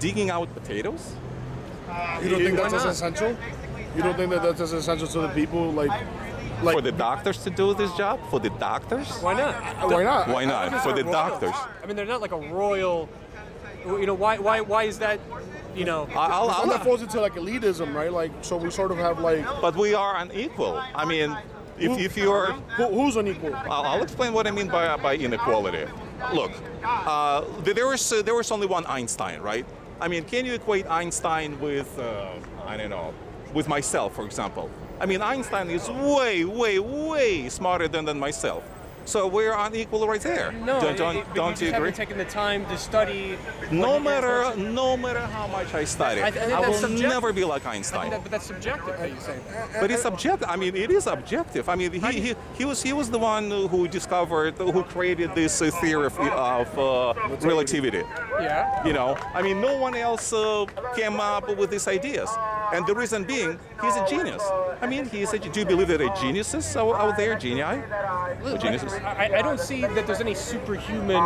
digging out potatoes? You don't think that's as essential? You don't think that that's as essential to the people, like For the doctors to do this job? For the doctors? Why not? Why not? Why not? For the doctors. I mean, they're not like a royal. You know, why is that? You know, And that falls into like elitism, right? Like, so we sort of have like. But we are unequal. I mean, if you're... Who's unequal? I'll explain what I mean by inequality. Look, there was only one Einstein, right? I mean, can you equate Einstein with, I don't know, with myself, for example? I mean, Einstein is way, way, way smarter than myself. So we're unequal right there. no, Don't you agree? Haven't taken the time to study. No matter how much I study, I think I that's will subjective. never be like Einstein. But that's subjective. That you say. But it's objective. I mean, it is objective. I mean, he was the one who created this theory of relativity. Yeah. You know, I mean, no one else came up with these ideas. And the reason being, he's a genius. I mean, do you believe that there are geniuses out there, genii? Or geniuses? I don't see that there's any superhuman.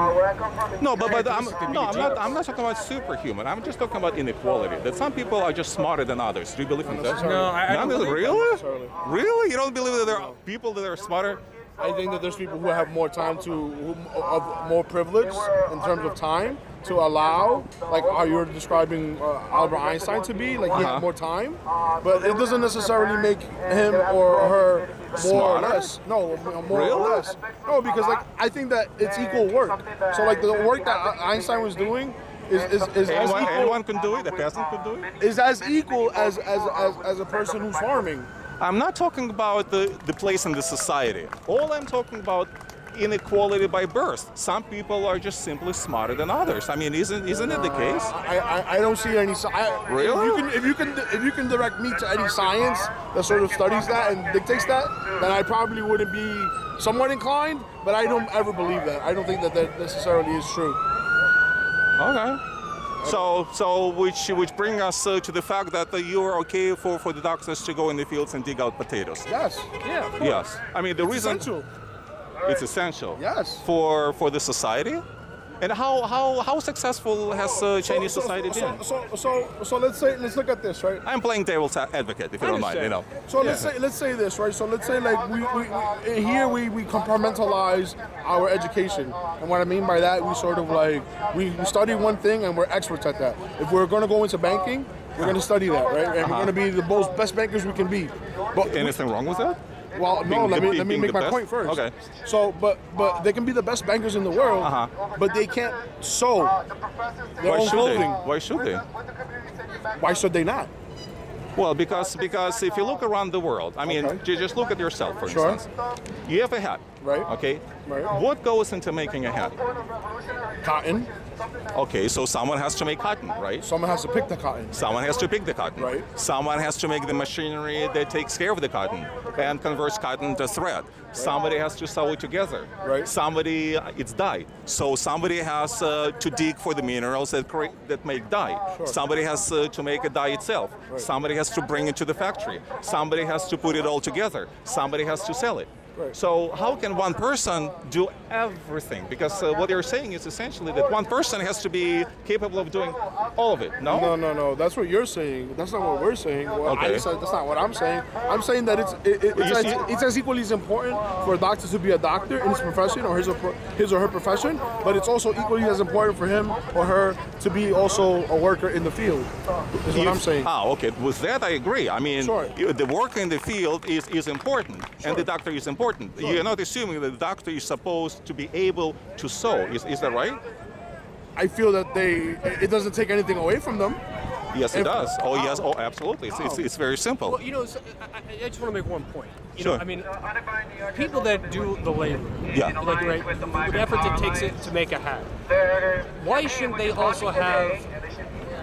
No, I'm not talking about superhuman. I'm just talking about inequality. That some people are just smarter than others. Do you believe in that? No, I don't believe really? Really? You don't believe that there are people that are smarter? I think that there's people who have more time of more privilege in terms of time to allow, like how you're describing Albert Einstein to be, like he had more time, but it doesn't necessarily make him or her more Smarter? or less. No, more Really? or less. No, because like I think that it's equal work. So like the work that Einstein was doing is as equal. Anyone can do it. A peasant can do it. Is as equal as a person who's farming. I'm not talking about the place in the society. All I'm talking about inequality by birth. Some people are just simply smarter than others. I mean, isn't it the case? I don't see any. Really? If you can direct me to any science that sort of studies that and dictates that, then I probably wouldn't be somewhat inclined. But I don't ever believe that. I don't think that necessarily is true. Okay. So which bring us to the fact that you are okay for the doctors to go in the fields and dig out potatoes. Yes. Yeah. Yes. I mean, the reason Essential. it's essential. Yes. For the society. And how successful has Chinese society been? So let's look at this, right? I'm playing devil's advocate, if you don't mind, you know. So let's say this, right? So let's say like we compartmentalize our education, and what I mean by that, we sort of like we study one thing and we're experts at that. If we're going to go into banking, we're going to study that, right? And we're going to be the best bankers we can be. But Anything wrong with that? well, no, let me make my best? point first. Okay. So, but they can be the best bankers in the world, but they can't sew their own clothing. Why should they? Why should they not? Well, because if you look around the world, I mean, Okay. just look at yourself, for Sure. instance. You have a hat, Right. okay? Right. What goes into making a hat? Cotton. Okay, so someone has to make cotton, right? Someone has to pick the cotton. Someone has to pick the cotton. Right. Someone has to make the machinery that takes care of the cotton and converts cotton to thread. Somebody has to sew it together. Right. Somebody, it's dye. So somebody has to dig for the minerals that make dye. Sure. Somebody has to make a dye itself. Right. Somebody has to bring it to the factory. Somebody has to put it all together. Somebody has to sell it. Right. So how can one person do everything? Because what you're saying is essentially that one person has to be capable of doing all of it, no? No. That's what you're saying. That's not what we're saying. Well, Okay. that's not what I'm saying. I'm saying that it's as equally as important for a doctor to be a doctor in his profession or his or her profession, but it's also equally as important for him or her to be also a worker in the field. Is what I'm saying. Okay. With that, I agree. I mean, Sure. the work in the field is important, Sure. and the doctor is important. Sure. You're not assuming that the doctor is supposed to be able to sew. Is that right? I feel that it doesn't take anything away from them. Yes, it If- does. Oh, yes. Oh, absolutely. It's very simple. Well, you know, I just want to make one point. You Sure. know, I mean, people that do the labor, Yeah. like right, the effort it takes it to make a hat. Why shouldn't they also have,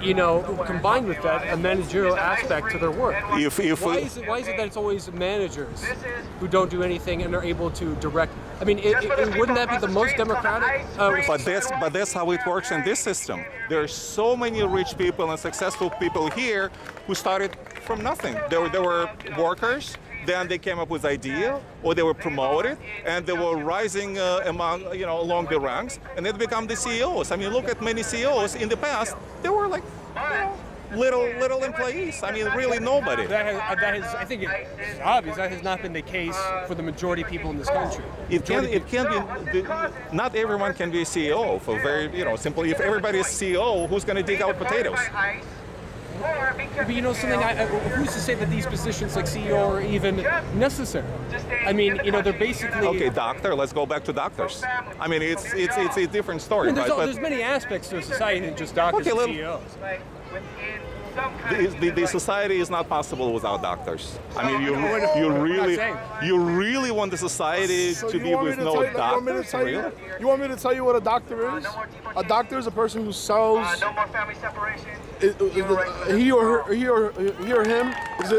you know, combined with that, a managerial aspect to their work? If Why is it that it's always managers who don't do anything and are able to direct? I mean, wouldn't that be the most democratic? But that's how it works in this system. There are so many rich people and successful people here who started from nothing. They were workers. then they came up with idea, or they were promoted, and they were rising along the ranks, and they become the CEOs. I mean, look at many CEOs in the past. They were like little employees. I mean, really nobody. I think it's obvious that has not been the case for the majority of people in this country. It can be. Not everyone can be a CEO. For very simply, if everybody is CEO, who's going to dig out potatoes? But you know something, who's to say that these positions like CEO are even necessary? I mean, they're basically... Okay, doctor, let's go back to doctors. I mean, it's a different story, right? There's many aspects to a society than just doctors and CEOs. The society is not possible without doctors. I mean, you really want the society to be with no doctors? You want me to tell you what a doctor is? A doctor is a person who sells. No more family separation. He or him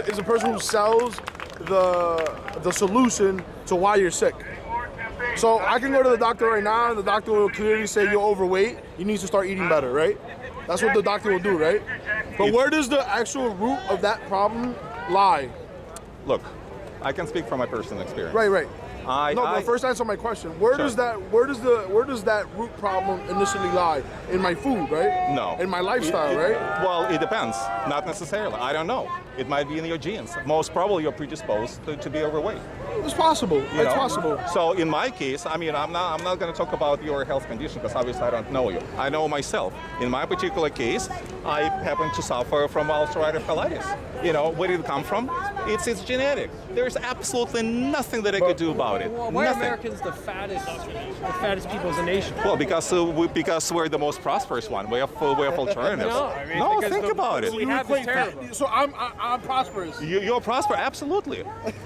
is a person who sells the solution to why you're sick. So I can go to the doctor right now, and the doctor will clearly say you're overweight. You need to start eating better, right? That's what the doctor will do, right? But where does the actual root of that problem lie? Look, I can speak from my personal experience. Right. But first answer my question. Where does that root problem initially lie? In my food, right? No. In my lifestyle, right? Well, it depends. Not necessarily. I don't know. It might be in your genes. Most probably you're predisposed to be overweight. It's possible. It's possible. So in my case, I mean, I'm not going to talk about your health condition because obviously I don't know you. I know myself. In my particular case, I happen to suffer from ulcerative colitis. Where did it come from? It's genetic. There's absolutely nothing that I could do about it. Well, why nothing. are Americans the fattest people as a nation? Well, because we're the most prosperous one. We have alternatives. No, think about it. We have is terrible. So I'm prosperous. You're prosperous, absolutely.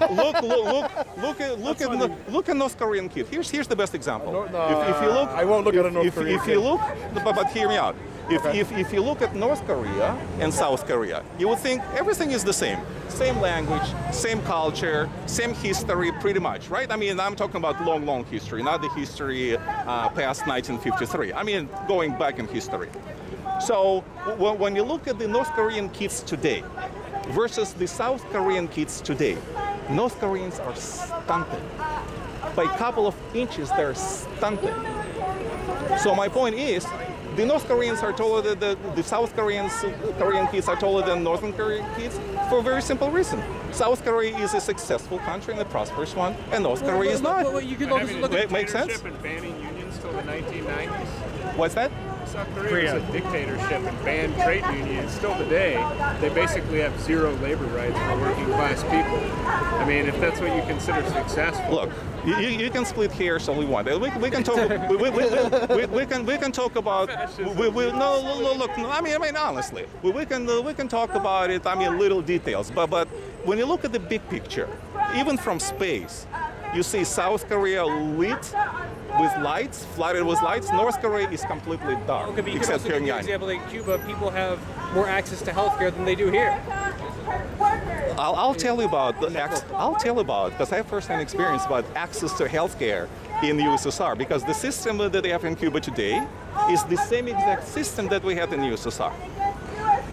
Look at North Korean kid. Here's the best example. If you look, I won't look at a North Korean If you look, but hear me out. If you look at North Korea and South Korea, you would think everything is the same. Same language, same culture, same history, pretty much, right? I mean, I'm talking about long history, not the history past 1953. I mean, going back in history. So when you look at the North Korean kids today versus the South Korean kids today, North Koreans are stunted. By a couple of inches, they're stunted. So my point is, the North Koreans are taller than the South Korean kids are taller than Northern Korean kids for a very simple reason. South Korea is a successful country and a prosperous one, and North Korea is not. You can also look at Makes sense? And banning unions till the 1990s. What's that? South Korea was a dictatorship and banned trade unions. Still today, they basically have zero labor rights for working class people. I mean, if that's what you consider successful. Look, you can split hairs all we want. We can talk. We can talk about. Look. I mean, honestly, we can talk about it. I mean, little details. But when you look at the big picture, even from space, you see South Korea lit with lights, flooded with lights. North Korea is completely dark, Okay, but you except can also give an Pyongyang. example like Cuba. People have more access to healthcare than they do here. I'll tell you about because I have first-hand experience about access to healthcare in the USSR, because the system that they have in Cuba today is the same exact system that we had in the USSR.